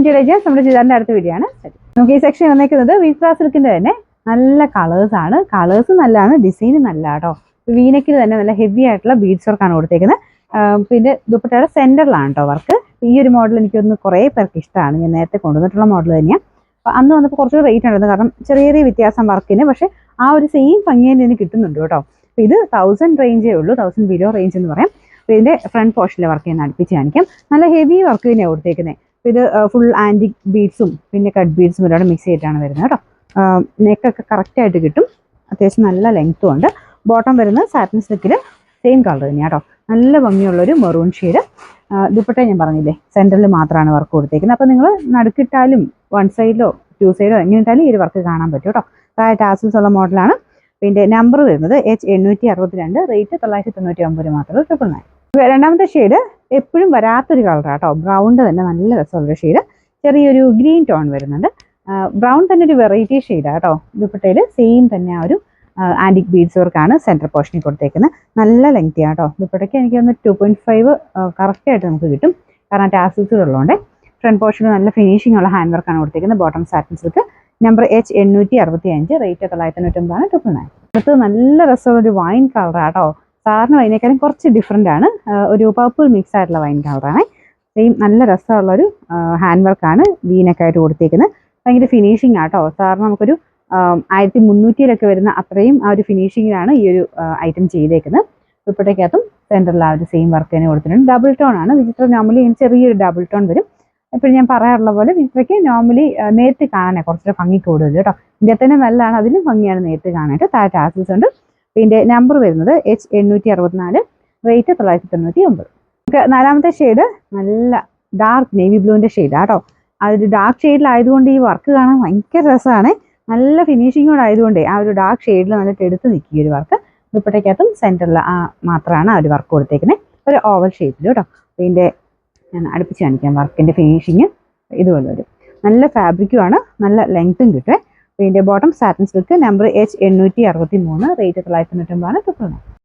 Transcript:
Interiors നമ്മുടെ ചെയ്താറിൻ്റെ അടുത്ത video ആണ്. നമുക്ക് ഈ സെക്ഷൻ വന്നേക്കുന്നത് വിസ്ര സിൽക്കിൻ്റെ തന്നെ നല്ല കളേഴ്സാണ്. കളേഴ്സ് നല്ലതാണ്, ഡിസൈൻ നല്ല കേട്ടോ. വീനക്കിൽ തന്നെ നല്ല ഹെവി ആയിട്ടുള്ള ബീഡ്സ് വർക്കാണ് കൊടുത്തേക്കുന്നത്. പിന്നെ ദുപ്പട്ടയുടെ സെൻറ്ററിലാണ് കേട്ടോ വർക്ക്. ഈ ഒരു മോഡൽ എനിക്കൊന്ന് കുറേ പേർക്ക് ഇഷ്ടമാണ്. ഞാൻ നേരത്തെ കൊണ്ടുവന്നിട്ടുള്ള മോഡൽ തന്നെയാണ്. അപ്പോൾ അന്ന് വന്നപ്പോൾ കുറച്ച് റേറ്റ് ഉണ്ടായിരുന്നു, കാരണം ചെറിയ ചെറിയ വ്യത്യാസം വർക്കിന്. പക്ഷേ ആ ഒരു സെയിം ഭംഗി തന്നെ എനിക്ക് കിട്ടുന്നുണ്ട് കേട്ടോ. അപ്പോൾ ഇത് 1000 റേഞ്ചേ ഉള്ളൂ, 1000 ബിലോ റേഞ്ച് എന്ന് പറയാം. അപ്പോൾ ഇതിൻ്റെ ഫ്രണ്ട് പോർഷനിലെ വർക്ക് ഞാൻ അടുപ്പിച്ച് കാണിക്കാം. നല്ല ഹെവി വർക്ക് തന്നെയാണ് കൊടുത്തേക്കുന്നത്. അപ്പോൾ ഇത് ഫുൾ ആൻറ്റിക് ബീഡ്സും പിന്നെ കട്ട് ബീഡ്സും ഒരുപാട് മിക്സ് ചെയ്തിട്ടാണ് വരുന്നത് കേട്ടോ. നെക്കൊക്കെ കറക്റ്റായിട്ട് കിട്ടും. അത്യാവശ്യം നല്ല ലെങ്ത്തും ഉണ്ട്. ബോട്ടം വരുന്നത് സാറ്റിൻ സിൽക്കിൽ സെയിം കളർ തന്നെയാണ് കേട്ടോ. നല്ല ഭംഗിയുള്ളൊരു മെറൂൺ ഷെയ്ഡ്. ദുപ്പട്ട ഞാൻ പറഞ്ഞില്ലേ സെൻറ്ററിൽ മാത്രമാണ് വർക്ക് കൊടുത്തേക്കുന്നത്. അപ്പോൾ നിങ്ങൾ നടുക്കിട്ടാലും 1 സൈഡിലോ 2 സൈഡോ എങ്ങനെ ഇട്ടാലും ഈ ഒരു വർക്ക് കാണാൻ പറ്റും കേട്ടോ. താഴെ ടാസിൽസ് ഉള്ള മോഡലാണ്. പിന്നെ നമ്പർ വരുന്നത് H862, റേറ്റ് 999 മാത്രമേ 999. രണ്ടാമത്തെ ഷെയ്ഡ് എപ്പോഴും വരാത്തൊരു കളറാണ് കേട്ടോ. ബ്രൗണിൻ്റെ തന്നെ നല്ല രസമുള്ളൊരു ഷെയ്ഡ്. ചെറിയൊരു ഗ്രീൻ ടോൺ വരുന്നുണ്ട്. ബ്രൗൺ തന്നെ ഒരു വെറൈറ്റി ഷെയ്ഡാണ് കേട്ടോ. ദുപ്പട്ടയിൽ സെയിം തന്നെ ആ ഒരു ആൻറ്റിക് ബീഡ്സ് വർക്കാണ് സെൻറ്റർ പോർഷനിൽ കൊടുത്തേക്കുന്നത്. നല്ല ലെങ്തിയാണ് കേട്ടോ. ദുപ്പട്ടയ്ക്ക് എനിക്ക് ഒന്ന് 2.5 കറക്റ്റായിട്ട് നമുക്ക് കിട്ടും, കാരണം ടാസിൽസ് ഉള്ളതുകൊണ്ട്. ഫ്രണ്ട് പോർഷനിൽ നല്ല ഫിനിഷിംഗ് ഉള്ള ഹാൻഡ് വർക്കാണ് കൊടുത്തേക്കുന്നത്. Bottom satin silk. Number H865, rate 999 999. അടുത്തത് നല്ല രസമുള്ളൊരു വൈൻ കളറാണ് കേട്ടോ. സാറിന് വൈനേക്കാളും കുറച്ച് ഡിഫറെൻ്റ് ആണ്. ഒരു പർപ്പിൾ മിക്സ് ആയിട്ടുള്ള വൈൻ കളറാണ്. സെയിം നല്ല രസമുള്ളൊരു ഹാൻഡ് വർക്കാണ് വീനക്കായിട്ട് കൊടുത്തേക്കുന്നത്. ഭയങ്കര ഫിനിഷിംഗ് ആട്ടോ. സാറിന് നമുക്കൊരു 1300 വരുന്ന അത്രയും ആ ഒരു ഫിനിഷിങ്ങിലാണ് ഈ ഒരു ഐറ്റം ചെയ്തേക്കുന്നത്. ദുപ്പട്ടയ്ക്കകത്തും സെൻറ്ററിൽ ആ ഒരു സെയിം വർക്ക് തന്നെ കൊടുത്തിട്ടുണ്ട്. ഡബിൾ ടോൺ ആണ്. വിചിത്ര നോർമലി ചെറിയൊരു ഡബിൾ ടോൺ വരും. എപ്പോഴും ഞാൻ പറയാറുള്ള പോലെ വിചിത്രയ്ക്ക് നോർമലി നേരത്തെ കാണാൻ കുറച്ചൊരു ഭംഗി കൂടുതൽ കേട്ടോ. ഇതിൻ്റെ തന്നെ നല്ലതാണ്, അതിലും ഭംഗിയാണ് നേരത്തെ കാണാനായിട്ട്. താഴെ ടാസിൽസ് ഉണ്ട്. പിന്നെ നമ്പർ വരുന്നത് H864, റേറ്റ് 999. നാലാമത്തെ ഷെയ്ഡ് നല്ല ഡാർക്ക് നേവി ബ്ലൂവിൻ്റെ ഷെയ്ഡാണ് കേട്ടോ. അതൊരു ഡാർക്ക് ഷെയ്ഡിലായതുകൊണ്ട് ഈ വർക്ക് കാണാൻ ഭയങ്കര രസമാണ്. നല്ല ഫിനിഷിങ്ങോടായതുകൊണ്ട് ആ ഒരു ഡാർക്ക് ഷെയ്ഡിൽ നന്നായിട്ട് എടുത്ത് നിൽക്കും ഈ ഒരു വർക്ക്. ദുപ്പട്ടയ്ക്കകത്തും സെൻറ്ററിൽ മാത്രമാണ് ആ ഒരു വർക്ക് കൊടുത്തേക്കുന്നത്. ഒരു ഓവൽ ഷേപ്പിൽ കേട്ടോ. ഇതിൻ്റെ ഞാൻ അടുപ്പിച്ച് കാണിക്കാം. വർക്കിൻ്റെ ഫിനിഷിങ് ഇതുപോലെ വരും. നല്ല ഫാബ്രിക്കുമാണ്, നല്ല ലെങ്ത്തും കിട്ടും. ഇതിൻ്റെ bottom satin silk. Number H863, rate 999 999.